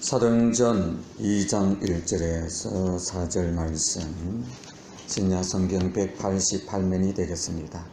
사도행전 2장 1절에서 4절 말씀, 신약성경 188면이 되겠습니다.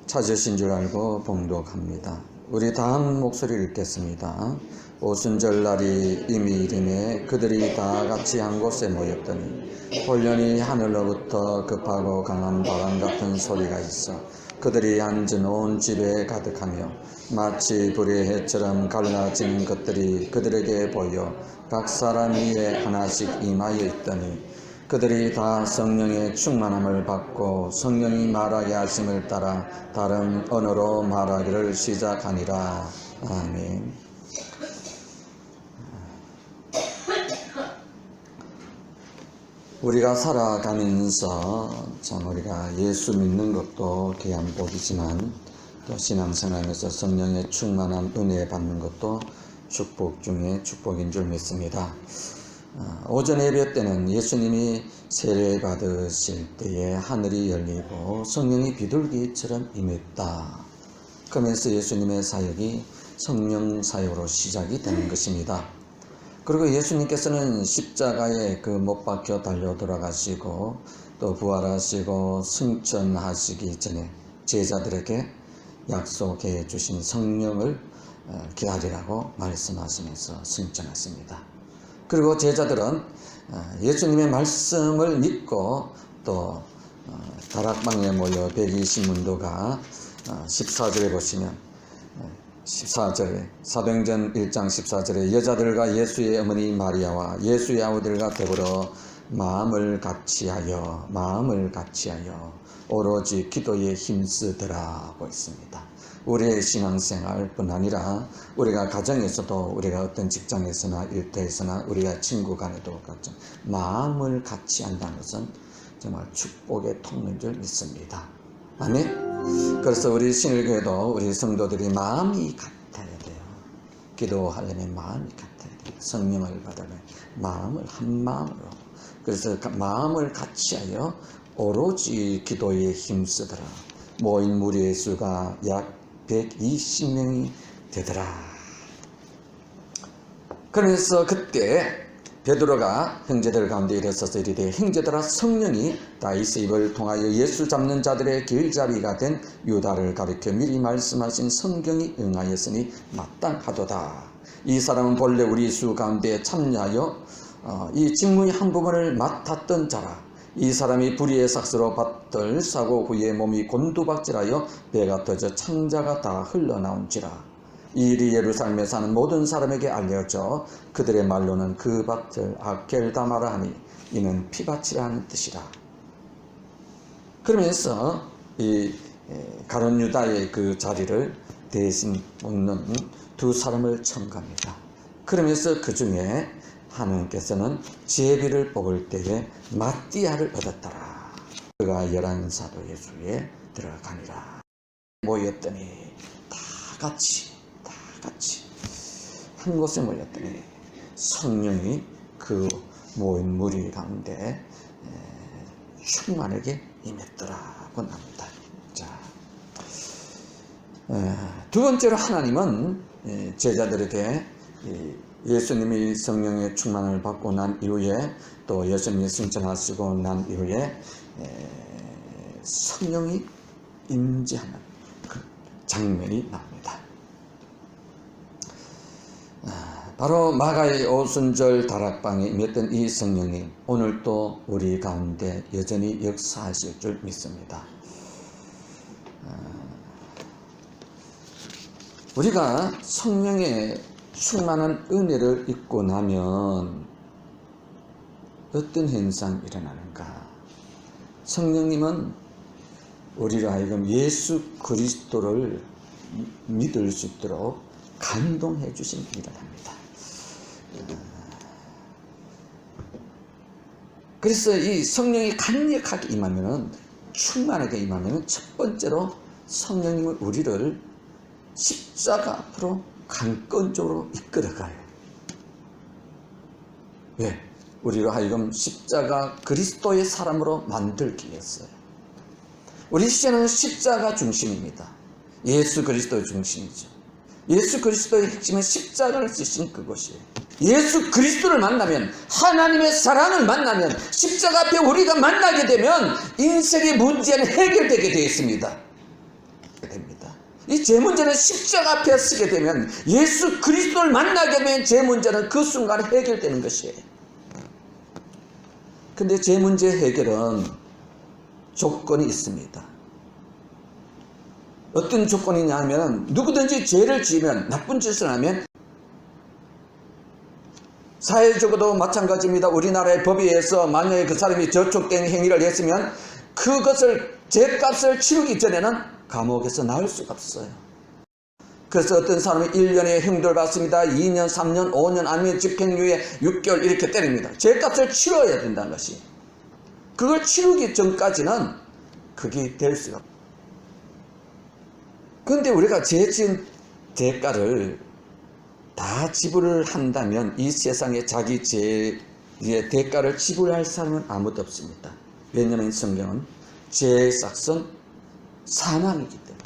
찾으신 줄 알고 봉독합니다. 우리 다 한 목소리를 읽겠습니다. 오순절날이 이미 이르매 그들이 다 같이 한 곳에 모였더니 홀련히 하늘로부터 급하고 강한 바람 같은 소리가 있어 그들이 앉은 온 집에 가득하며 마치 불의 해처럼 갈라지는 것들이 그들에게 보여 각 사람 위에 하나씩 임하여 있더니 그들이 다 성령의 충만함을 받고 성령이 말하게 하심을 따라 다른 언어로 말하기를 시작하니라. 아멘. 우리가 살아가면서 참 우리가 예수 믿는 것도 귀한 복이지만 또 신앙생활에서 성령의 충만한 은혜 받는 것도 축복 중에 축복인 줄 믿습니다. 오전 예배 때는 예수님이 세례 받으실 때에 하늘이 열리고 성령이 비둘기처럼 임했다. 그러면서 예수님의 사역이 성령 사역으로 시작이 되는 것입니다. 그리고 예수님께서는 십자가에 못 박혀 달려 돌아가시고 또 부활하시고 승천하시기 전에 제자들에게 약속해 주신 성령을 기다리라고 말씀하시면서 승천하십니다. 그리고 제자들은 예수님의 말씀을 믿고 또 다락방에 모여 120문도가 14절에 보시면 14절에 사도행전 1장 14절에 여자들과 예수의 어머니 마리아와 예수의 아우들과 더불어 마음을 같이하여 오로지 기도에 힘쓰더라고 있습니다. 우리의 신앙생활뿐 아니라 우리가 가정에서도 우리가 어떤 직장에서나 일터에서나 우리가 친구 간에도 같이 마음을 같이 한다는 것은 정말 축복의 통로인 줄 믿습니다. 아멘. 그래서 우리 신일교회도 우리 성도들이 마음이 같아야 돼요. 기도하려면 마음이 같아야 돼요. 성령을 받으려면 마음을 한 마음으로. 그래서 마음을 같이하여 오로지 기도에 힘쓰더라. 모인 무리의 수가 약 120명이 되더라. 그래서 그때 베드로가 형제들 가운데 일어서서 이르되 형제들아 성령이 다윗의 입을 통하여 예수 잡는 자들의 길잡이가 된 유다를 가리켜 미리 말씀하신 성경이 응하였으니 마땅하도다. 이 사람은 본래 우리 수 가운데 참여하여 이 직무의 한 부분을 맡았던 자라. 이 사람이 불의의 삭스로 밭을 사고 후에 몸이 곤두박질하여 배가 터져 창자가 다 흘러나온지라. 이 일이 예루살렘에 사는 모든 사람에게 알려져 그들의 말로는 그 밭을 아켈다마라 하니 이는 피밭이라는 뜻이라. 그러면서 이 가룟 유다의 그 자리를 대신 뽑는 두 사람을 첨가합니다. 그러면서 그 중에 하나님께서는 제비를 뽑을 때에 마띠아를 얻었더라. 그가 11사도 예수에 들어가니라. 모였더니 다 같이 한 곳에 모였더니 성령이 그 모인 무리 가운데 충만하게 임했더라고 합니다. 자, 두 번째로 하나님은 제자들에게 예수님이 성령의 충만을 받고 난 이후에 또 예수님이 승천하시고 난 이후에 성령이 임재하는 그 장면이 나옵니다. 바로 마가의 오순절 다락방에 임했던 이 성령이 오늘도 우리 가운데 여전히 역사하실 줄 믿습니다. 우리가 성령의 충만한 은혜를 입고 나면 어떤 현상이 일어나는가? 성령님은 우리로 하여금 예수 그리스도를 믿을 수 있도록 감동해 주신 일을 합니다. 그래서 이 성령이 강력하게 임하면은, 충만하게 임하면은 첫 번째로 성령님은 우리를 십자가 앞으로 강권적으로 이끌어가요. 왜? 우리로 하여금 십자가 그리스도의 사람으로 만들기 위해서요. 우리 시대는 십자가 중심입니다. 예수 그리스도의 중심이죠. 예수 그리스도의 핵심은 십자가를 지신 그것이에요. 예수 그리스도를 만나면, 하나님의 사랑을 만나면, 십자가 앞에 우리가 만나게 되면 인생의 문제는 해결되게 되어 있습니다. 이 제 문제는 십자가 앞에 서게 되면, 예수 그리스도를 만나게 되면 제 문제는 그 순간에 해결되는 것이에요. 근데 제 문제 해결은 조건이 있습니다. 어떤 조건이냐 하면, 누구든지 죄를 지으면, 나쁜 짓을 하면, 사회적으로도 마찬가지입니다. 우리나라의 법에 의해서 만약에 그 사람이 저촉된 행위를 했으면 그것을 죄값을 치르기 전에는 감옥에서 나올 수가 없어요. 그래서 어떤 사람이 1년의 형벌을 받습니다. 2년, 3년, 5년, 아니면 집행유예 6개월 이렇게 때립니다. 죄값을 치러야 된다는 것이. 그걸 치르기 전까지는 그게 될 수가 없어요. 그런데 우리가 죄 지은 대가를 다 지불을 한다면 이 세상에 자기 죄의 대가를 지불할 사람은 아무도 없습니다. 왜냐하면 성경은 죄의 삭은 사망이기 때문에.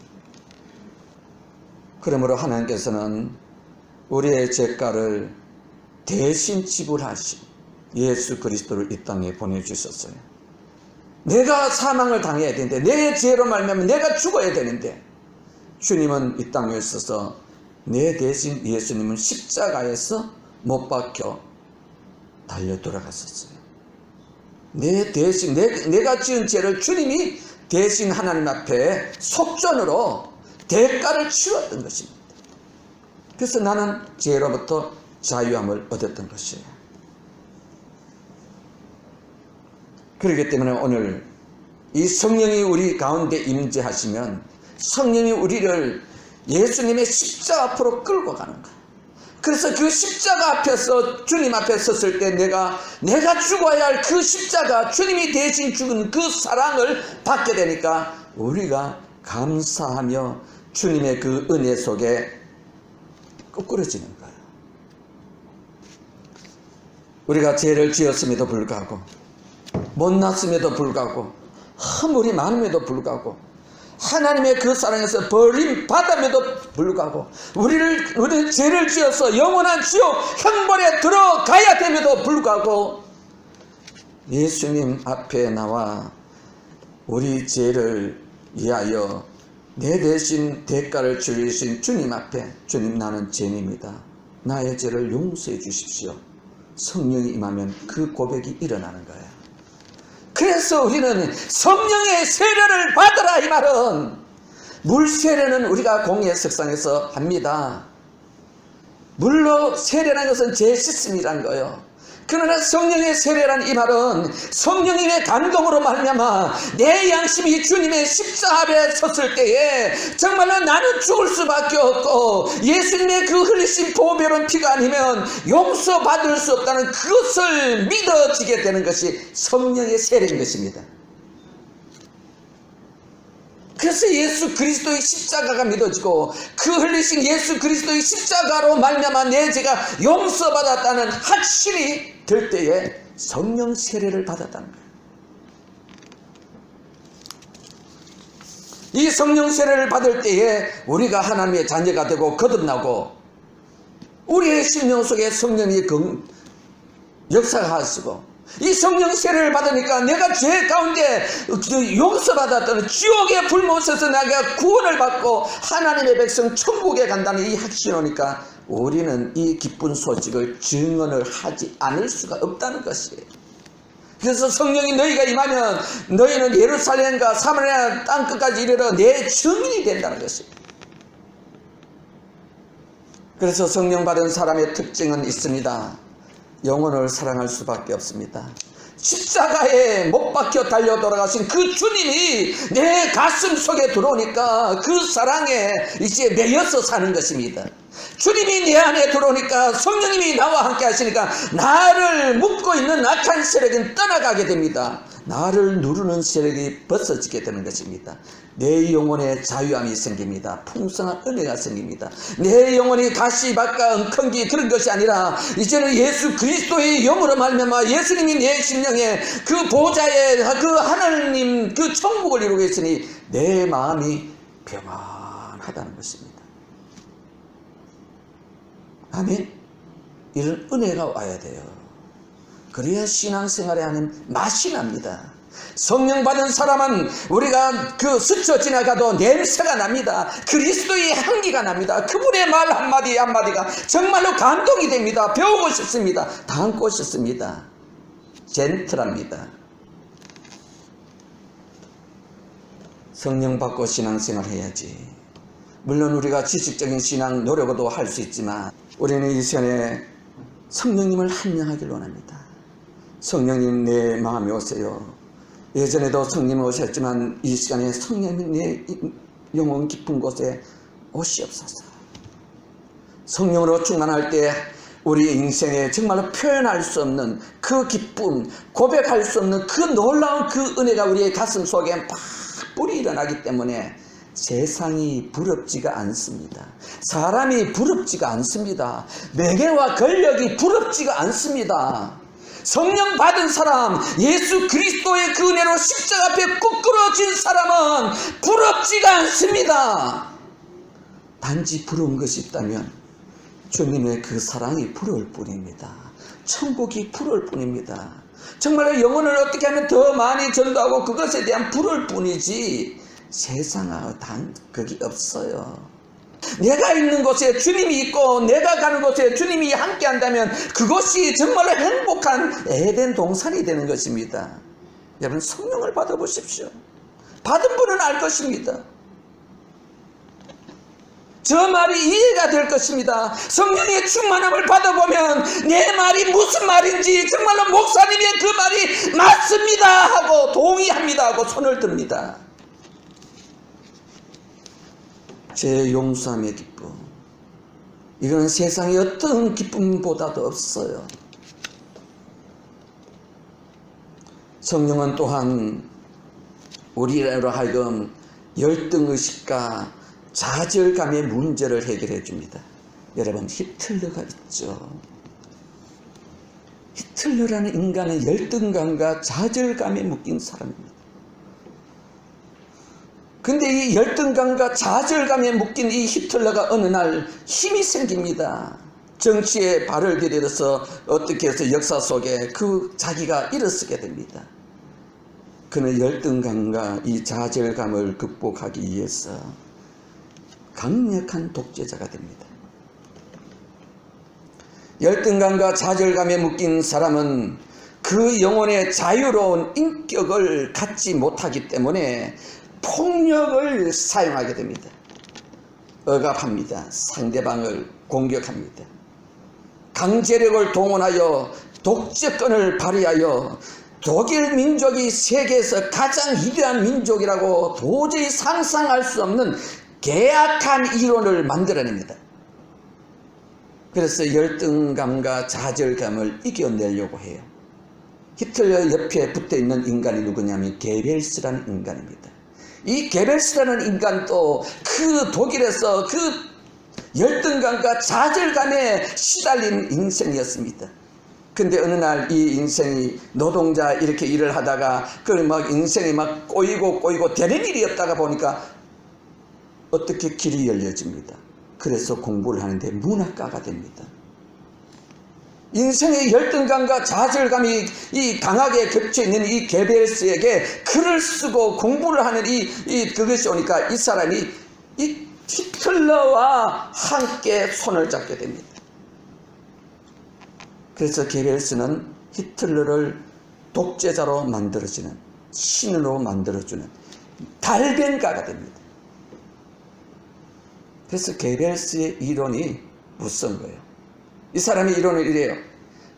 그러므로 하나님께서는 우리의 죄가를 대신 지불하신 예수 그리스도를 이 땅에 보내주셨어요. 내가 사망을 당해야 되는데, 내 죄로 말미암아 내가 죽어야 되는데, 주님은 이 땅에 있어서 내 대신 예수님은 십자가에서 못 박혀 달려 돌아갔었어요. 내 대신, 내가 지은 죄를 주님이 대신 하나님 앞에 속전으로 대가를 치렀던 것입니다. 그래서 나는 죄로부터 자유함을 얻었던 것이에요. 그렇기 때문에 오늘 이 성령이 우리 가운데 임재하시면 성령이 우리를 예수님의 십자가 앞으로 끌고 가는 거예요. 그래서 그 십자가 앞에서, 주님 앞에 섰을 때 내가 죽어야 할 그 십자가, 주님이 대신 죽은 그 사랑을 받게 되니까 우리가 감사하며 주님의 그 은혜 속에 끄꾸러지는 거예요. 우리가 죄를 지었음에도 불구하고, 못났음에도 불구하고, 허물이 많음에도 불구하고, 하나님의 그 사랑에서 버림받음에도 불구하고, 우리는 죄를 지어서 영원한 지옥 형벌에 들어가야 됨에도 불구하고, 예수님 앞에 나와 우리 죄를 위하여 내 대신 대가를 치르신 주님 앞에, 주님 나는 죄인입니다, 나의 죄를 용서해 주십시오, 성령이 임하면 그 고백이 일어나는 거예요. 그래서 우리는 성령의 세례를 받으라, 이 말은, 물 세례는 우리가 공예 석상에서 합니다. 물로 세례라는 것은 죄 씻음이라는 거예요. 그러나 성령의 세례란 이 말은 성령님의 감동으로 말미암아 내 양심이 주님의 십자가 앞에 섰을 때에 정말로 나는 죽을 수밖에 없고, 예수님의 그 흘리신 보배로운 피가 아니면 용서받을 수 없다는 그것을 믿어지게 되는 것이 성령의 세례인 것입니다. 그래서 예수 그리스도의 십자가가 믿어지고, 그 흘리신 예수 그리스도의 십자가로 말미암아 내 죄가 용서받았다는 확신이 들 때에 성령 세례를 받았다는 거예요. 이 성령 세례를 받을 때에 우리가 하나님의 자녀가 되고 거듭나고, 우리의 심령 속에 성령이 역사하시고, 이 성령 세례를 받으니까 내가 죄 가운데 용서받았다는, 지옥의 불못에서 내가 구원을 받고 하나님의 백성 천국에 간다는 이 확신이 오니까 우리는 이 기쁜 소식을 증언을 하지 않을 수가 없다는 것이에요. 그래서 성령이 너희가 임하면 너희는 예루살렘과 사마리아 땅끝까지 이르러 내 증인이 된다는 것이에요. 그래서 성령 받은 사람의 특징은 있습니다. 영혼을 사랑할 수밖에 없습니다. 십자가에 못 박혀 달려 돌아가신 그 주님이 내 가슴 속에 들어오니까 그 사랑에 이제 매여서 사는 것입니다. 주님이 내 안에 들어오니까, 성령님이 나와 함께 하시니까 나를 묶고 있는 악한 세력은 떠나가게 됩니다. 나를 누르는 세력이 벗어지게 되는 것입니다. 내 영혼에 자유함이 생깁니다. 풍성한 은혜가 생깁니다. 내 영혼이 가시밭과 엉컹기 그런 것이 아니라 이제는 예수 그리스도의 영으로 말미암아 예수님이 내 심령에 그 보좌에 그 하나님 그 천국을 이루고 있으니 내 마음이 평안하다는 것입니다. 아멘. 이런 은혜가 와야 돼요. 그래야 신앙생활에 하는 맛이 납니다. 성령 받은 사람은 우리가 스쳐 지나가도 냄새가 납니다. 그리스도의 향기가 납니다. 그분의 말 한마디 한마디가 정말로 감동이 됩니다. 배우고 싶습니다. 담고 싶습니다. 젠틀합니다. 성령 받고 신앙생활 해야지. 물론 우리가 지식적인 신앙 노력도 할 수 있지만 우리는 이 시간에 성령님을 한양하길 원합니다. 성령님 내 마음에 오세요. 예전에도 성령 오셨지만 이 시간에 성령님 내 영혼 깊은 곳에 오시옵소서. 성령으로 충만할 때 우리 인생에 정말로 표현할 수 없는 그 기쁨, 고백할 수 없는 그 놀라운 그 은혜가 우리의 가슴 속에 막 뿌리 일어나기 때문에 세상이 부럽지가 않습니다. 사람이 부럽지가 않습니다. 명예와 권력이 부럽지가 않습니다. 성령 받은 사람, 예수 그리스도의 그 은혜로 십자가 앞에 꿇어진 사람은 부럽지가 않습니다. 단지 부러운 것이 있다면 주님의 그 사랑이 부러울 뿐입니다. 천국이 부러울 뿐입니다. 정말 영혼을 어떻게 하면 더 많이 전도하고 그것에 대한 부러울 뿐이지 세상하고 단 그게 없어요. 내가 있는 곳에 주님이 있고 내가 가는 곳에 주님이 함께 한다면 그것이 정말로 행복한 에덴 동산이 되는 것입니다. 여러분 성령을 받아보십시오. 받은 분은 알 것입니다. 저 말이 이해가 될 것입니다. 성령의 충만함을 받아보면 내 말이 무슨 말인지 정말로 목사님의 그 말이 맞습니다 하고 동의합니다 하고 손을 듭니다. 제 용서함의 기쁨, 이거는 세상의 어떤 기쁨보다도 없어요. 성령은 또한 우리로 하여금 열등의식과 좌절감의 문제를 해결해 줍니다. 여러분 히틀러가 있죠. 히틀러라는 인간은 열등감과 좌절감에 묶인 사람입니다. 근데 이 열등감과 좌절감에 묶인 이 히틀러가 어느 날 힘이 생깁니다. 정치에 발을 들여서 어떻게 해서 역사 속에 그 자기가 일어서게 됩니다. 그는 열등감과 이 좌절감을 극복하기 위해서 강력한 독재자가 됩니다. 열등감과 좌절감에 묶인 사람은 그 영혼의 자유로운 인격을 갖지 못하기 때문에 폭력을 사용하게 됩니다. 억압합니다. 상대방을 공격합니다. 강제력을 동원하여 독재권을 발휘하여 독일 민족이 세계에서 가장 위대한 민족이라고 도저히 상상할 수 없는 계약한 이론을 만들어냅니다. 그래서 열등감과 좌절감을 이겨내려고 해요. 히틀러 옆에 붙어있는 인간이 누구냐면 게벨스라는 인간입니다. 이 게벨스라는 인간도 그 독일에서 그 열등감과 좌절감에 시달린 인생이었습니다. 근데 어느 날 이 인생이 노동자 이렇게 일을 하다가 그 막 인생이 막 꼬이고 되는 일이 없다가 보니까 어떻게 길이 열려집니다. 그래서 공부를 하는데 문학가가 됩니다. 인생의 열등감과 좌절감이 이 강하게 겹쳐있는 이 게벨스에게 글을 쓰고 공부를 하는 그것이 오니까 이 사람이 이 히틀러와 함께 손을 잡게 됩니다. 그래서 게벨스는 히틀러를 독재자로 만들어주는, 신으로 만들어주는 달변가가 됩니다. 그래서 게벨스의 이론이 무슨 거예요? 이 사람의 이론은 이래요.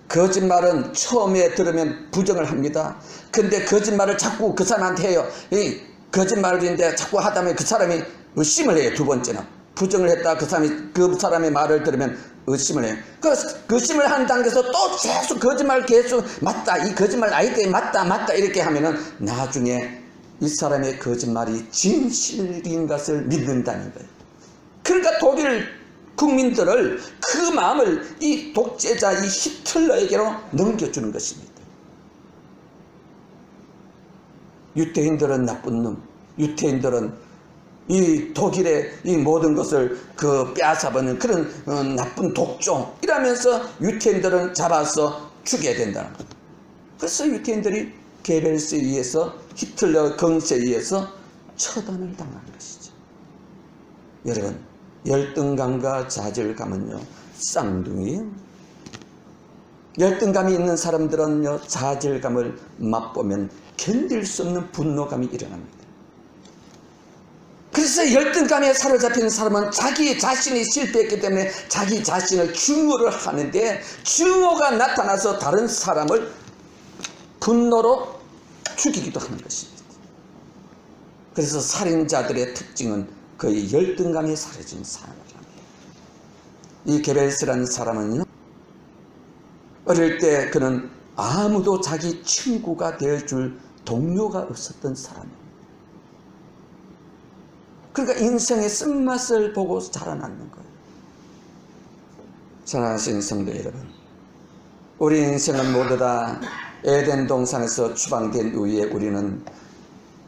거짓말은 처음에 들으면 부정을 합니다. 근데 거짓말을 자꾸 그 사람한테 해요. 이 거짓말인데 자꾸 하다 보면 그 사람이 의심을 해요. 두 번째는 부정을 했다. 그 사람의 말을 들으면 의심을 해요. 그 의심을 하는 단계에서 또 계속 거짓말 계속 맞다. 이 거짓말 아이때 맞다 이렇게 하면은 나중에 이 사람의 거짓말이 진실인 것을 믿는다는 거예요. 그러니까 독일 국민들을 그 마음을 이 독재자 이 히틀러에게로 넘겨주는 것입니다. 유태인들은 나쁜 놈, 유태인들은 이 독일의 이 모든 것을 빼앗아버리는 그런 나쁜 독종 이라면서 유태인들은 잡아서 죽여야 된다는 것. 그래서 유태인들이 게벨스에 의해서 히틀러 경세에 의해서 처단을 당하는 것이죠. 여러분, 열등감과 좌절감은요 쌍둥이에요. 열등감이 있는 사람들은요 좌절감을 맛보면 견딜 수 없는 분노감이 일어납니다. 그래서 열등감에 사로잡힌 사람은 자기 자신이 실패했기 때문에 자기 자신을 증오를 하는데, 증오가 나타나서 다른 사람을 분노로 죽이기도 하는 것입니다. 그래서 살인자들의 특징은 거의 열등감에 사로잡힌 사람이랍니다. 이 게벨스라는 사람은요 어릴 때 그는 아무도 자기 친구가 되어줄 동료가 없었던 사람이에요. 그러니까 인생의 쓴맛을 보고 자라나는 거예요. 사랑하시는 성도 여러분, 우리 인생은 모두 다 에덴 동산에서 추방된 이후에 우리는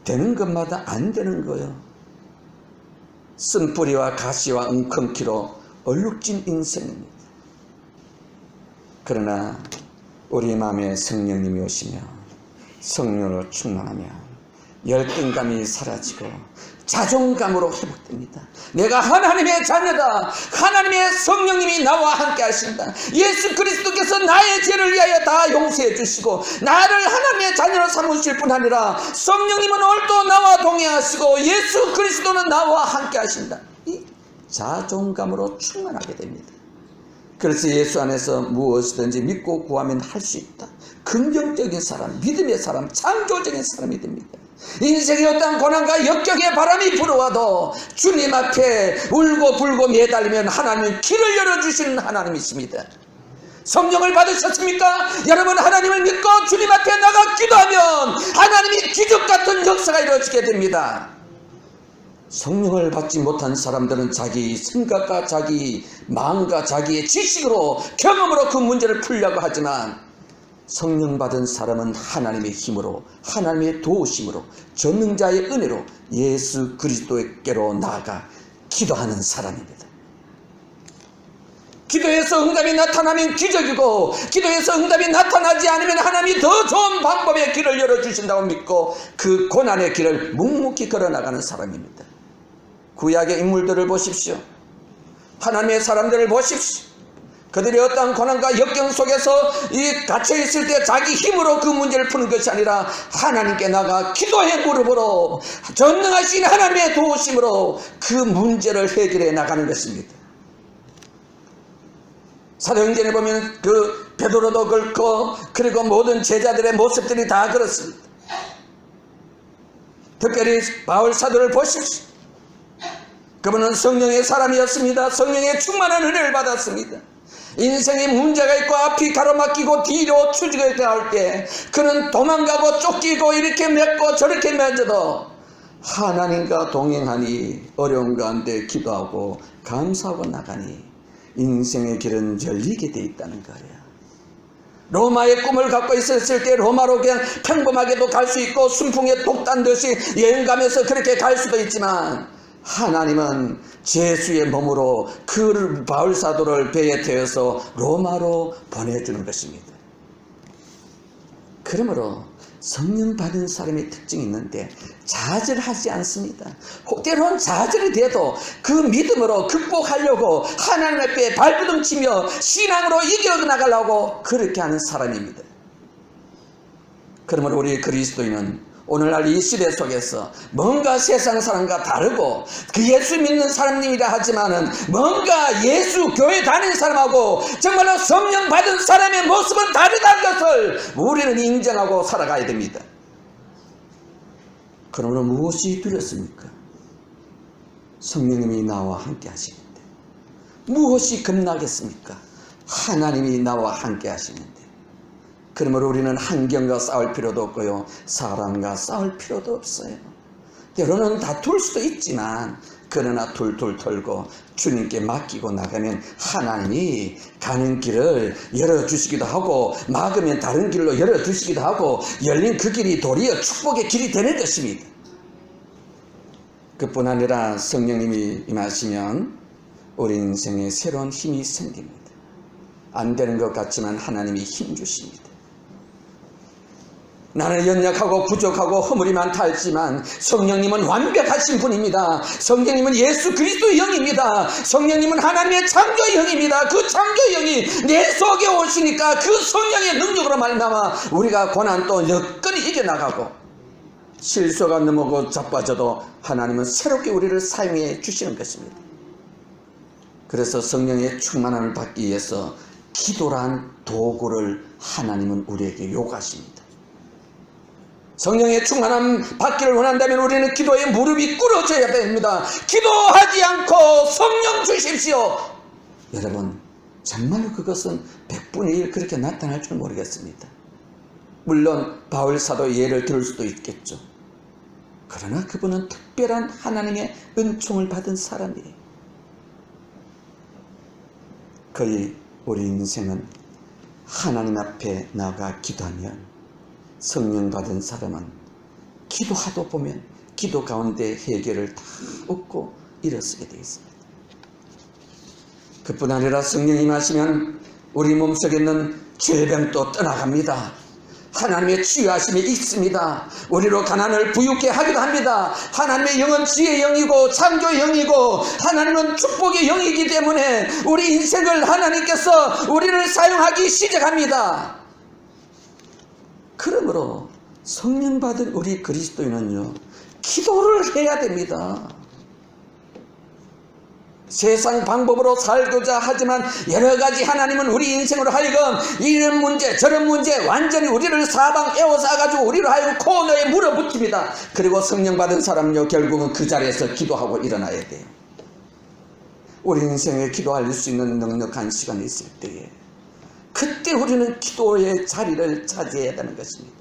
되는 것마다 안 되는 거예요. 쓴뿌리와 가시와 웅컹키로 얼룩진 인생입니다. 그러나 우리 마음에 성령님이 오시며 성령으로 충만하며 열등감이 사라지고 자존감으로 회복됩니다. 내가 하나님의 자녀다. 하나님의 성령님이 나와 함께 하신다. 예수 그리스도께서 나의 죄를 위하여 다 용서해 주시고 나를 하나님의 자녀로 삼으실 뿐 아니라 성령님은 오늘도 나와 동행하시고 예수 그리스도는 나와 함께 하신다. 이 자존감으로 충만하게 됩니다. 그래서 예수 안에서 무엇이든지 믿고 구하면 할 수 있다. 긍정적인 사람, 믿음의 사람, 창조적인 사람이 됩니다. 인생의 어떤 고난과 역경의 바람이 불어와도 주님 앞에 울고 불고 매달리면 하나님은 길을 열어주시는 하나님이십니다. 성령을 받으셨습니까? 여러분, 하나님을 믿고 주님 앞에 나가 기도하면 하나님이 기적같은 역사가 이루어지게 됩니다. 성령을 받지 못한 사람들은 자기 생각과 자기 마음과 자기의 지식으로 경험으로 그 문제를 풀려고 하지만, 성령 받은 사람은 하나님의 힘으로, 하나님의 도우심으로, 전능자의 은혜로 예수 그리스도께로 나아가 기도하는 사람입니다. 기도해서 응답이 나타나면 기적이고, 기도해서 응답이 나타나지 않으면 하나님이 더 좋은 방법의 길을 열어주신다고 믿고 그 고난의 길을 묵묵히 걸어나가는 사람입니다. 구약의 인물들을 보십시오. 하나님의 사람들을 보십시오. 그들이 어떤 고난과 역경 속에서 갇혀있을 때 자기 힘으로 그 문제를 푸는 것이 아니라 하나님께 나가 기도의 무릎으로 전능하신 하나님의 도우심으로 그 문제를 해결해 나가는 것입니다. 사도행전에 보면 그 베드로도 그렇고, 그리고 모든 제자들의 모습들이 다 그렇습니다. 특별히 바울 사도를 보십시오. 그분은 성령의 사람이었습니다. 성령의 충만한 은혜를 받았습니다. 인생에 문제가 있고 앞이 가로막히고 뒤로 추직을 당할 때 그는 도망가고 쫓기고 이렇게 맺고 저렇게 맺어도 하나님과 동행하니 어려운 가운데 기도하고 감사하고 나가니 인생의 길은 열리게 돼 있다는 거예요. 로마의 꿈을 갖고 있었을 때 로마로 그냥 평범하게도 갈 수 있고 순풍에 독단 듯이 여행 가면서 그렇게 갈 수도 있지만, 하나님은 제수의 몸으로 그 바울 사도를 배에 태워서 로마로 보내주는 것입니다. 그러므로 성령 받은 사람의 특징이 있는데 좌절하지 않습니다. 때로는 좌절이 돼도 그 믿음으로 극복하려고 하나님 앞에 발부둥치며 신앙으로 이겨나가려고 그렇게 하는 사람입니다. 그러므로 우리 그리스도인은 오늘날 이 시대 속에서 뭔가 세상 사람과 다르고 그 예수 믿는 사람님이라 하지만은 뭔가 예수 교회 다니는 사람하고 정말로 성령 받은 사람의 모습은 다르다는 것을 우리는 인정하고 살아가야 됩니다. 그러므로 무엇이 두렵습니까? 성령님이 나와 함께 하시는데 무엇이 겁나겠습니까? 하나님이 나와 함께 하시는데. 그러므로 우리는 환경과 싸울 필요도 없고요, 사람과 싸울 필요도 없어요. 때로는 다툴 수도 있지만 그러나 툴툴 털고 주님께 맡기고 나가면 하나님이 가는 길을 열어주시기도 하고 막으면 다른 길로 열어주시기도 하고 열린 그 길이 도리어 축복의 길이 되는 것입니다. 그뿐 아니라 성령님이 임하시면 우리 인생에 새로운 힘이 생깁니다. 안 되는 것 같지만 하나님이 힘 주십니다. 나는 연약하고 부족하고 허물이 많다 할지만 성령님은 완벽하신 분입니다. 성령님은 예수 그리스도의 영입니다. 성령님은 하나님의 창조의 영입니다. 그 창조의 영이 내 속에 오시니까 그 성령의 능력으로 말미암아 우리가 고난도 여건히 이겨나가고 실수가 넘어고 자빠져도 하나님은 새롭게 우리를 사용해 주시는 것입니다. 그래서 성령의 충만함을 받기 위해서 기도란 도구를 하나님은 우리에게 요구하십니다. 성령의 충만함 받기를 원한다면 우리는 기도에 무릎이 꿇어져야 됩니다. 기도하지 않고 성령 주십시오. 여러분, 정말로 그것은 100분의 1 그렇게 나타날 줄 모르겠습니다. 물론 바울 사도의 예를 들을 수도 있겠죠. 그러나 그분은 특별한 하나님의 은총을 받은 사람이에요. 거의 우리 인생은 하나님 앞에 나가 기도하면 성령 받은 사람은 기도하다 보면 기도 가운데 해결을 다 얻고 일어서게 되어 있습니다. 그뿐 아니라 성령이 임하시면 우리 몸속에 있는 죄병도 떠나갑니다. 하나님의 치유하심이 있습니다. 우리로 가난을 부유케 하기도 합니다. 하나님의 영은 지혜의 영이고 창조의 영이고 하나님은 축복의 영이기 때문에 우리 인생을 하나님께서 우리를 사용하기 시작합니다. 그러므로 성령 받은 우리 그리스도인은요, 기도를 해야 됩니다. 세상 방법으로 살고자 하지만 여러 가지 하나님은 우리 인생으로 하여금 이런 문제 저런 문제 완전히 우리를 사방 에워싸가지고 우리로 하여금 코너에 물어붙입니다. 그리고 성령 받은 사람은요, 결국은 그 자리에서 기도하고 일어나야 돼요. 우리 인생에 기도할 수 있는 넉넉한 시간이 있을 때에 그때 우리는 기도의 자리를 차지해야 되는 것입니다.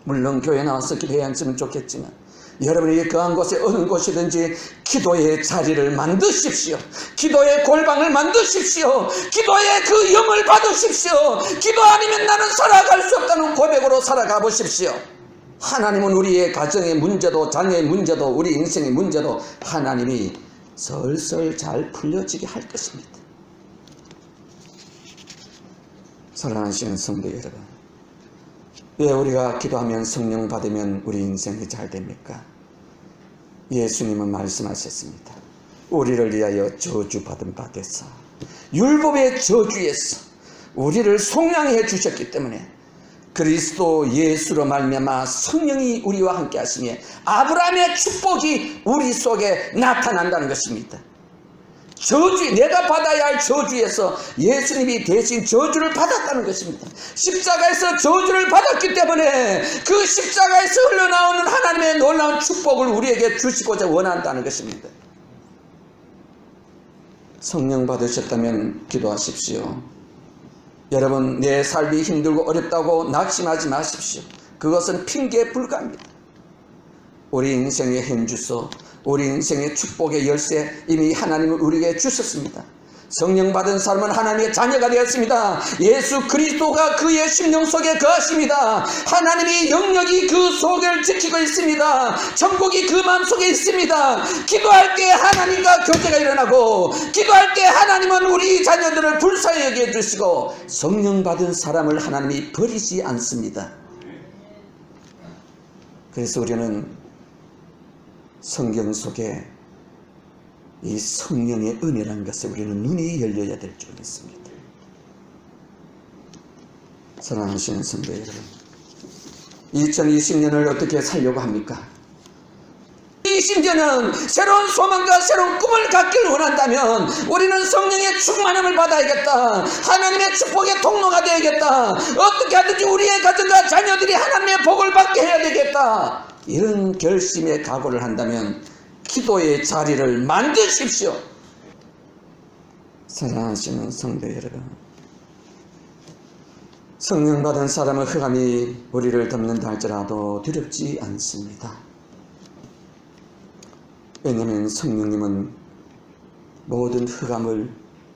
물론 교회 나와서 기도해야 했으면 좋겠지만 여러분이 거한 곳에 어느 곳이든지 기도의 자리를 만드십시오. 기도의 골방을 만드십시오. 기도의 그 영을 받으십시오. 기도 아니면 나는 살아갈 수 없다는 고백으로 살아가 보십시오. 하나님은 우리의 가정의 문제도 자녀의 문제도 우리 인생의 문제도 하나님이 설설 잘 풀려지게 할 것입니다. 사랑하시는 성도 여러분, 왜 우리가 기도하면 성령 받으면 우리 인생이 잘 됩니까? 예수님은 말씀하셨습니다. 우리를 위하여 저주받은 바 되사 율법의 저주에서 우리를 속량해 주셨기 때문에 그리스도 예수로 말미암아 성령이 우리와 함께 하시며 아브라함의 축복이 우리 속에 나타난다는 것입니다. 저주, 내가 받아야 할 저주에서 예수님이 대신 저주를 받았다는 것입니다. 십자가에서 저주를 받았기 때문에 그 십자가에서 흘러나오는 하나님의 놀라운 축복을 우리에게 주시고자 원한다는 것입니다. 성령 받으셨다면 기도하십시오. 여러분, 내 삶이 힘들고 어렵다고 낙심하지 마십시오. 그것은 핑계에 불과합니다. 우리 인생의 현주소, 우리 인생의 축복의 열쇠 이미 하나님은 우리에게 주셨습니다. 성령 받은 사람은 하나님의 자녀가 되었습니다. 예수 그리스도가 그의 심령 속에 거하십니다. 하나님의 영역이 그 속을 지키고 있습니다. 천국이 그 마음속에 있습니다. 기도할 때 하나님과 교제가 일어나고 기도할 때 하나님은 우리 자녀들을 불쌍히 여겨주시고 성령 받은 사람을 하나님이 버리지 않습니다. 그래서 우리는 성경 속에 이 성령의 은혜라는 것에 우리는 눈이 열려야 될 줄 믿습니다. 사랑하시는 성도 여러분, 2020년을 어떻게 살려고 합니까? 2020년은 새로운 소망과 새로운 꿈을 갖기를 원한다면 우리는 성령의 충만함을 받아야겠다. 하나님의 축복의 통로가 되야겠다. 어떻게 하든지 우리의 가정과 자녀들이 하나님의 복을 받게 해야 되겠다. 이런 결심에 각오를 한다면 기도의 자리를 만드십시오. 사랑하시는 성도 여러분, 성령 받은 사람의 흑암이 우리를 덮는다 할지라도 두렵지 않습니다. 왜냐하면 성령님은 모든 흑암을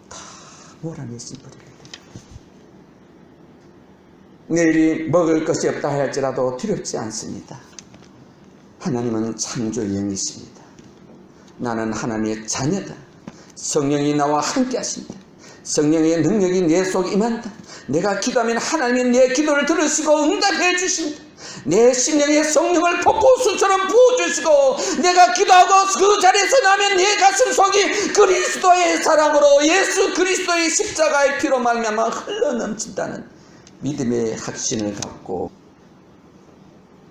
다 몰아내신 분입니다. 내일이 먹을 것이 없다 할지라도 두렵지 않습니다. 하나님은 창조의 영이십니다. 나는 하나님의 자녀다. 성령이 나와 함께 하신다. 성령의 능력이 내 속에 임한다. 내가 기도하면 하나님이 내 기도를 들으시고 응답해 주신다. 내 심령에 성령을 폭포수처럼 부어주시고 내가 기도하고 그 자리에서 나면 내 가슴 속이 그리스도의 사랑으로 예수 그리스도의 십자가의 피로 말미암아 흘러넘친다는 믿음의 확신을 갖고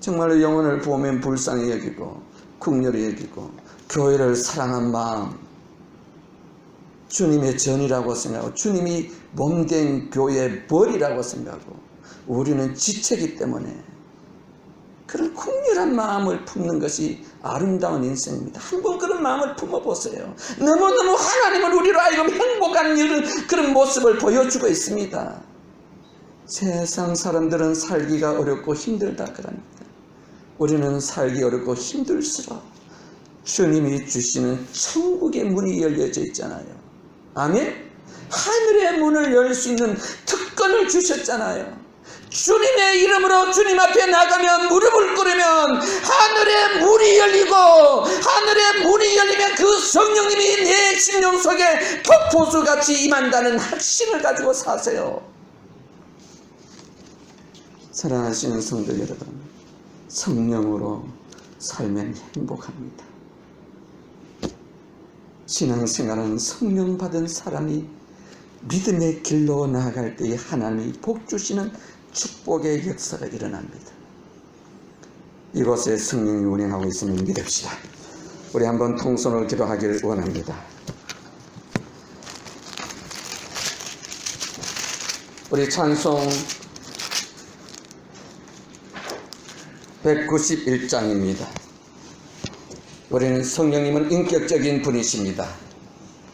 정말로 영혼을 보면 불쌍히 여기고 긍휼히 여기고 교회를 사랑한 마음, 주님의 전이라고 생각하고 주님이 몸된 교회의 벌이라고 생각하고 우리는 지체이기 때문에 그런 긍휼한 마음을 품는 것이 아름다운 인생입니다. 한번 그런 마음을 품어보세요. 너무너무 하나님은 우리로 하여금 행복한 그런 모습을 보여주고 있습니다. 세상 사람들은 살기가 어렵고 힘들다 그럽니다. 우리는 살기 어렵고 힘들수록 주님이 주시는 천국의 문이 열려져 있잖아요. 아멘? 하늘의 문을 열 수 있는 특권을 주셨잖아요. 주님의 이름으로 주님 앞에 나가면 무릎을 꿇으면 하늘의 문이 열리고 하늘의 문이 열리면 그 성령님이 내 심령 속에 폭포수같이 임한다는 확신을 가지고 사세요. 사랑하시는 성도 여러분, 성령으로 살면 행복합니다. 신앙생활은 성령 받은 사람이 믿음의 길로 나아갈 때에 하나님이 복 주시는 축복의 역사가 일어납니다. 이곳에 성령이 운행하고 있음을 믿읍시다. 우리 한번 통성으로 기도하기를 원합니다. 우리 찬송 191장입니다. 우리는 성령님은 인격적인 분이십니다.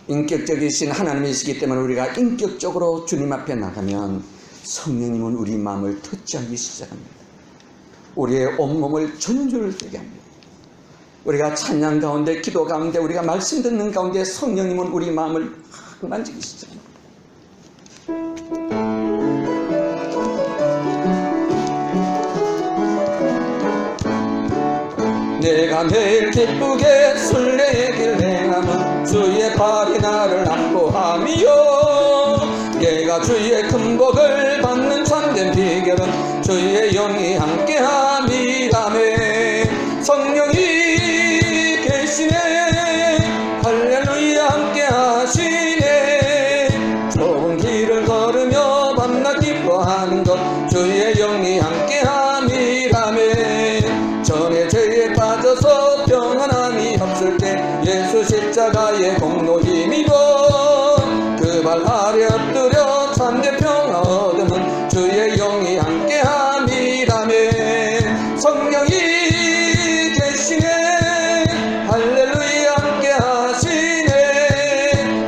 인격적이신 하나님이시기 때문에 우리가 인격적으로 주님 앞에 나가면 성령님은 우리 마음을 터치하기 시작합니다. 우리의 온몸을 전율되게 합니다. 우리가 찬양 가운데, 기도 가운데, 우리가 말씀 듣는 가운데 성령님은 우리 마음을 만지기 시작합니다. 내가 매일 기쁘게 순례의 길 행함은 주의 발이 나를 안보함이요 내가 주의 큰 복을 받는 참된 비결은 주의 영이 함께함이라네. 성령이 계시네 할렐루야 함께하시네. 좁은 길을 걸으며 밤낮 기뻐하는 것 주의 영이 함께함이라네. 전에 죄에 빠져서 평안함이 없을 때 예수 십자가의 공로 힘입어 그 발 아래 엎드려 참된 평화 얻으면 주의 영이 함께함이라네. 성령이 계시네 할렐루야 함께하시네.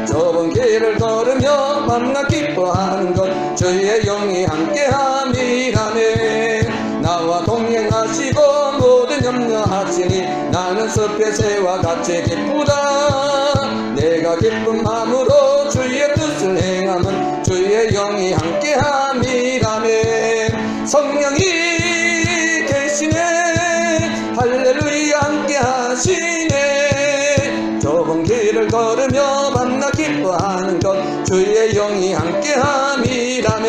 좁은 길을 걸으며 밤낮 기뻐하는 것 주의 영이 함께함이라네. 나와 동행하시고 모든 염려하시니 나는 숲의 새와 같이 기쁘다. 내가 기쁜 마음으로 주의 뜻을 행하면 주의 영이 함께함이라네. 성령이 계시네 할렐루야 함께하시네. 좁은 길을 걸으며 밤낮 기뻐하는 것 주의 영이 함께함이라네.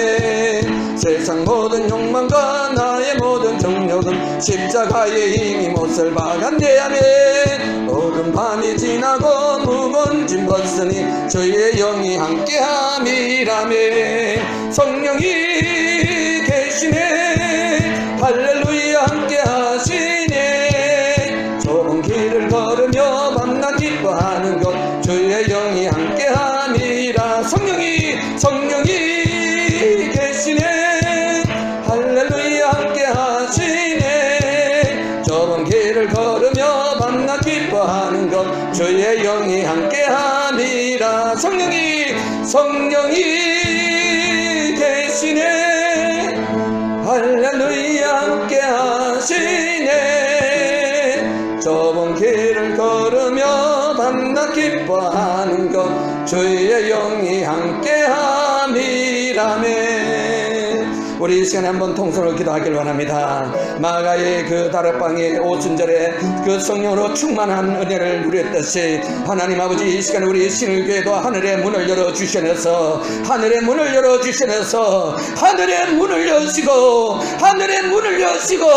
세상 모든 욕망과 나의 모든 정욕은 십자가의 힘이 못을 박았네. 아멘. 어두운 밤이 지나고 무거운 짐 벗으니 주의 영이 함께함이라네. 성령이 계시네 할렐루야 함께하시네. 좁은 길을 걸으며 밤낮 기뻐하는 것 주의 영이 함께함이라. 성령이 계시네 할렐루야 함께하시네. 좁은 길을 걸으며 밤낮 기뻐하는 것 주의 영이 함께함이라. 성령이 계시네 할렐루야 함께하시네. 좁은 길을 걸으며 밤낮 기뻐하는 것 주의 영이 함께함이라네. 우리 이 시간에 한번 통성으로 기도하길 원합니다. 마가의 그 다락방의 오순절에 그 성령으로 충만한 은혜를 누렸듯이 하나님 아버지 이 시간에 우리 신일교회도 하늘의 문을 열어주셔서 하늘의 문을 열어주셔서 하늘의 문을 여시고 하늘의 문을 여시고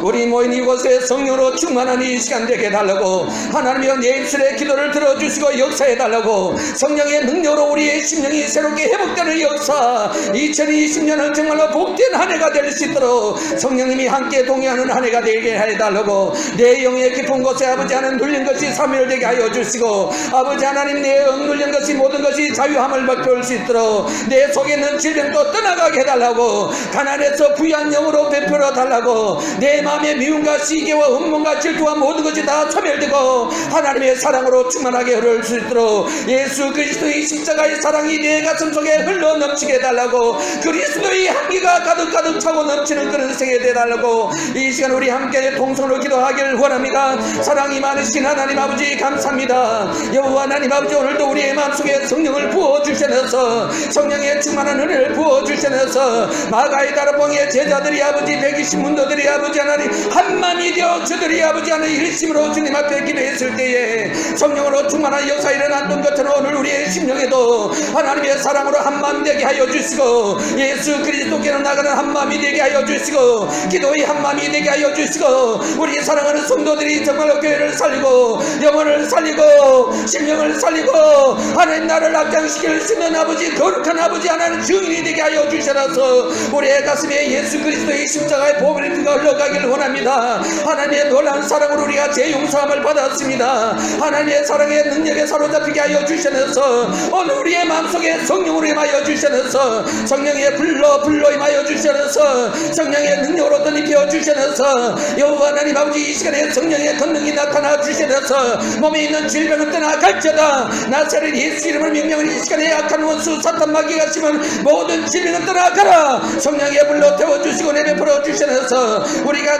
우리 모인 이곳에 성령으로 충만한 이 시간 되게 달라고 하나님이여 내 입술의 기도를 들어주시고 역사해 달라고 성령의 능력으로 우리의 심령이 새롭게 회복되는 역사 2020년은 정말로 복된 한 해가 될 수 있도록 성령님이 함께 동행하는 한 해가 되게 해달라고 내 영의 깊은 곳에 아버지 하나님 눌린 것이 사멸되게 하여 주시고 아버지 하나님 내 영 눌린 것이 모든 것이 자유함을 맛볼 수 있도록 내 속에 있는 질병도 떠나가게 해달라고 가난에서 부유한 영으로 베풀어 달라고 내 마음의 미움과 시기와 음모과 질투와 모든 것이 다 소멸되고 하나님의 사랑으로 충만하게 흐를 수 있도록 예수 그리스도의 십자가의 사랑이 내 가슴 속에 흘러 넘치게 해달라고 그리스도의 향기가 가득 차고 넘치는 그런 생에 되달라고 이 시간 우리 함께 동성으로 기도하기를 원합니다. 사랑이 많으신 하나님 아버지 감사합니다. 여호와 하나님 아버지 오늘도 우리의 마음속에 성령을 부어주셔서 성령의 충만한 은혜를 부어주셔서 마가의 다락방의 제자들이 아버지 120문도들이 아버지 하나님 한마음이 되어 저들이 아버지 하나님 일심으로 주님 앞에 기도했을 때에 성령으로 충만한 역사 일어났던 것처럼 오늘 우리의 심령에도 하나님의 사랑으로 한마음 되게 하여 주시고 예수 그리스도께로 나가는 한마음이 되게 하여 주시고 기도의 한마음이 되게 하여 주시고 우리 사랑하는 성도들이 정말로 교회를 살리고 영혼을 살리고 심령을 살리고 하나님 나를 앞장시킬 수 있는 아버지 거룩한 아버지 하나님 증인이 되게 하여 주셔서 우리의 가슴에 예수 그리스도의 십자가의 보혈의 피가 흘러가기를 원합니다. 하나님의 놀라운 사랑으로 우리가 재용서함을 받았습니다. 하나님의 사랑의 능력에 사로잡히게 하여 주셔서 오늘 우리의 마음속에 성령으로 임하여 주셔서 성령의 불로 임하여 주셔서 성령의 능력으로 덧입혀 주셔서 여호와 하나님 아버지 이 시간에 성령의 권능이 나타나 주셔서 몸에 있는 질병을 떠나갈지어다 나사렛 예수 이름을 명령하는 이 시간에 악한 원수 사탄 마귀가 심은 모든 질병을 떠나가라 성령의 불로 태워주시고 내베풀어 주셔서 우리가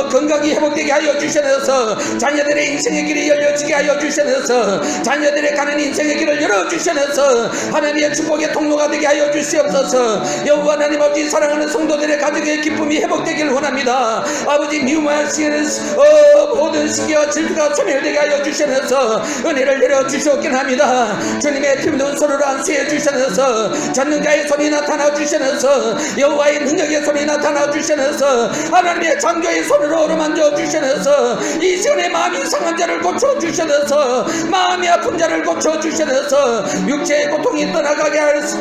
건강이 회복되게 하여 주셔서 자녀들의 인생의 길이 열려지게 하여 주셔서 자녀들의 가는 인생의 길을 열어주셔서 하나님의 축복의 통로가 되게 하여 주시옵소서. 여호와 하나님 아버지 사랑하는 성도들의 가정의 기쁨이 회복되기를 원합니다. 아버지 미움하시는 모든 시기와 질투가 소멸되게 하여 주셔서 은혜를 내려주시옵긴 합니다. 주님의 피묻은 손으로 안수해 주셔서 전능자의 손이 나타나 주셔서 여호와의 능력의 손이 나타나 주셔서 하나님의 창조의 손으로 어루만져 주셔서 이 시간에 마음이 상한 자를 고쳐 주셔서 마음이 아픈 자를 고쳐 주셔서 육체의 고통이 떠나가게 하여서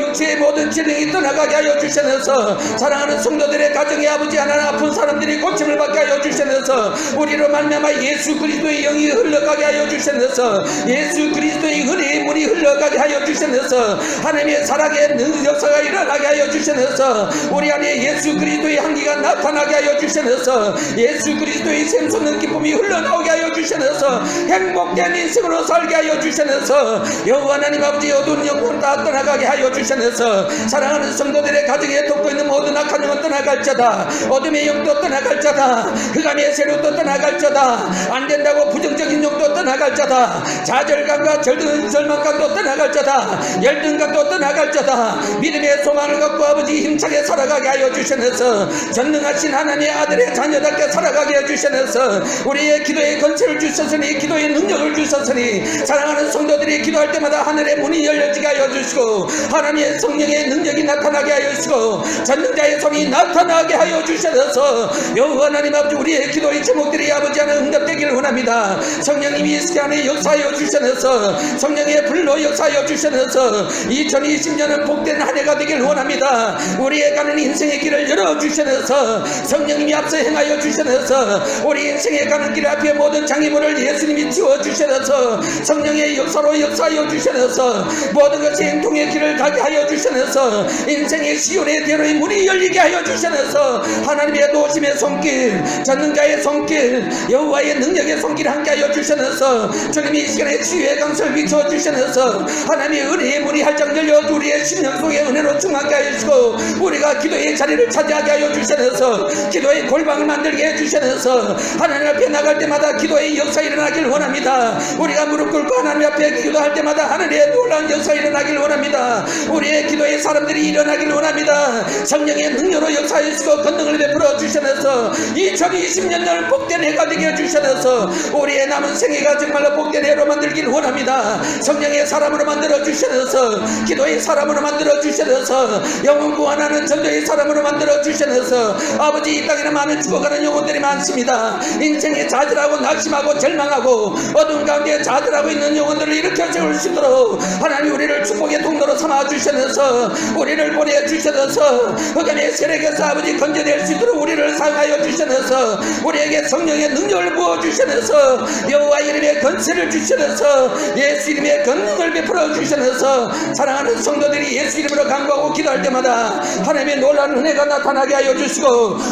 육체의 모든 질병이 떠나가게 하여 주셔서 사랑하는 성도들의 가정의 아버지 하나님 아픈 사람들이 고침을 받게 하여 주셔서 우리로 말미암아 예수 그리스도의 영이 흘러가게 하여 주셔서 예수 그리스도의 은혜의 물이 흘러가게 하여 주셔서 하나님의 사랑의 역사가 일어나게 하여 주셔서 우리 안에 예수 그리스도의 향기가 나타나게 하여 주셔서 예수 그리스도의 샘솟는 기쁨이 흘러나오게 하여 주셔서 행복된 인생으로 살게 하여 주셔서 여호와 하나님 아버지 어두운 영혼 다 떠나가게 하여 주셔서 사랑하는 성도들의 가정에 돕고 있는 모든 악한 영혼 떠나갈자다 어둠의 영도 떠나갈자다 흑암의 세력도 떠나갈자다 안된다고 부정적인 영도 떠나갈자다 좌절감과 절망감도 떠나갈자다 열등감도 떠나갈자다 믿음의 소망을 갖고 아버지 힘차게 살아가게 하여 주셔서 전능하신 하나님의 아들의 자녀답게 살아가게 해 주셔서 우리의 기도의 건설을 주셨으니 기도의 능력을 주셨으니 사랑하는 성도들이 기도할 때마다 하늘의 문이 열려지게 하여 주시고 하나님의 성령의 능력이 나타나게 하여 주시고 전능자의 손이 나타나게 하여 주셔서 여호와 하나님 아버지 우리의 기도의 제목들이 아버지 하나 응답되기를 원합니다. 성령님이 이 시간에 역사하여 주셔서 성령의 불로 역사하여 주셔서 2020년은 복된 한 해가 되기를 원합니다. 우리의 가는 인생의 길을 열어주셔서 성령님이 앞서 행하여 주셔서 우리 인생에 가는 길 앞에 모든 장애물을 예수님이 지워주셔서 성령의 역사로 역사하여 주셔서 모든 것이 행통의 길을 가게 하여 주셔서 인생의 시온의 대로의 문이 열리게 하여 주셔서 하나님의 도심의 손길 전능자의 손길 여호와의 능력의 손길 함께 하여 주셔서 주님이 이 시간에 치유의 강설 비춰주셔서 하나님의 은혜의 문이 활짝 열려 우리의 심령 속에 은혜로 충만하게 하여 주시고 우리가 기도의 자리를 차지하게 하여 주셔서 기도의 골방을 만들게 해주셔서 하나님 앞에 나갈 때마다 기도의 역사 일어나길 원합니다. 우리가 무릎 꿇고 하나님 앞에 기도할 때마다 하늘의 놀라운 역사 일어나길 원합니다. 우리의 기도의 사람들이 일어나기를 원합니다. 성령의 능력으로 역사하시고 권능을 베풀어 주셔서 2020년을 복된 해가 되게 해주셔서 우리의 남은 생애가 정말로 복된 해로 만들기를 원합니다. 성령의 사람으로 만들어 주셔서 기도의 사람으로 만들어 주셔서 영혼 구원하는 전도의 사람으로 만들어 주셔서 아버지, 이 땅에는 많은 죽어가는 영혼들이 많습니다. 인생에 좌절하고 낙심하고 절망하고 어두운 가운데 좌절하고 있는 영혼들을 일으켜 세울 수 있도록 하나님 우리를 축복의 통로로 삼아 주셔서 우리를 보내 주셔서 흑암의 세력에서 아버지 건져낼 수 있도록 우리를 사용하여 주셔서 우리에게 성령의 능력을 부어 주셔서 여호와 이름의 권세를 주셔서 예수 이름의 권능을 베풀어 주셔서 사랑하는 성도들이 예수 이름으로 간구하고 기도할 때마다 하나님의 놀라운 은혜가 나타나게 하여 주시고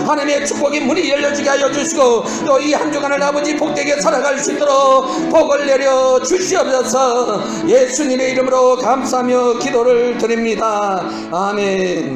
하나님의 축복의 문이 열려지게 하여 주시고 또 이 한 주간을 아버지 복되게 살아갈 수 있도록 복을 내려 주시옵소서. 예수님의 이름으로 감사하며 기도를 드립니다. 아멘.